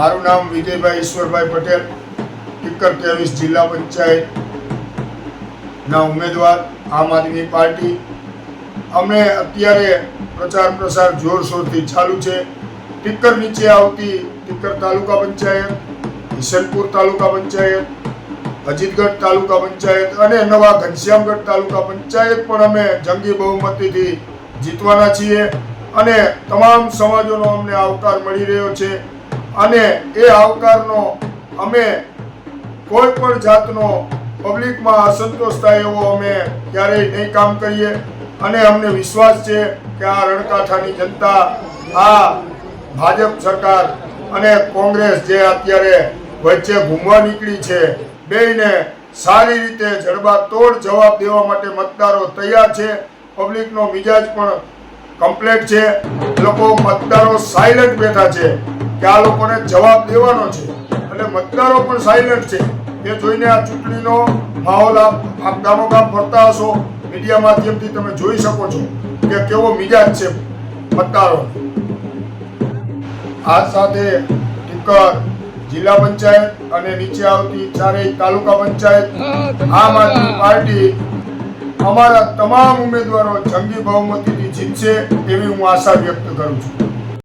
મારું નામ વિજયભાઈ ઈશ્વરભાઈ પટેલ, ટીકર 23 જિલ્લા પંચાયતના ઉમેદવાર, આમ આદમી પાર્ટી। અમે અત્યારે પ્રચાર પ્રસાર જોરશોરથી ચાલુ છે। ટીકર નીચે આવતી ટીકર તાલુકા પંચાયત, ઈસનપુર તાલુકા પંચાયત, અજીતગઢ તાલુકા પંચાયત અને નવા ઘનશ્યામગઢ તાલુકા પંચાયત પણ અમે જંગી બહુમતીથી જીતવાના છીએ અને તમામ સમાજોનો અમને આવકાર મળી રહ્યો છે અને એ આવકારનો અમે કોઈ પણ જાતનો પબ્લિકમાં અસંતોષ થાય એવો અમે ક્યારેય નહીં કામ કરીએ અને અમને વિશ્વાસ છે કે આ રણકાંઠાની જનતા આ ભાજપ સરકાર અને કોંગ્રેસ જે અત્યારે વચ્ચે ઘૂમવા નીકળી છે, બેયને સારી રીતે જડબાતોડ જવાબ દેવા માટે મતદારો તૈયાર છે। પબ્લિકનો મિજાજ પણ કમ્પ્લીટ છે। લોકો મતદારો સાયલન્ટ બેઠા છે કે આ લોકોને જવાબ દેવાનો છે એટલે મતદારો પણ સાયલન્ટ છે। એ જોઈને આ ચૂંટણીનો માહોલ આપ ગામોગામ ફરતા હશો, મીડિયા માધ્યમથી તમે જોઈ શકો છો કે કેવો મિજાજ છે મતદારો। આ સાથે ટીકર જિલ્લા પંચાયત અને નીચે આવતી ચારેય તાલુકા પંચાયત આમ આદમી પાર્ટી અમારા તમામ ઉમેદવારો જંગી બહુમતીથી જીતશે એવી હું આશા વ્યક્ત કરું છું।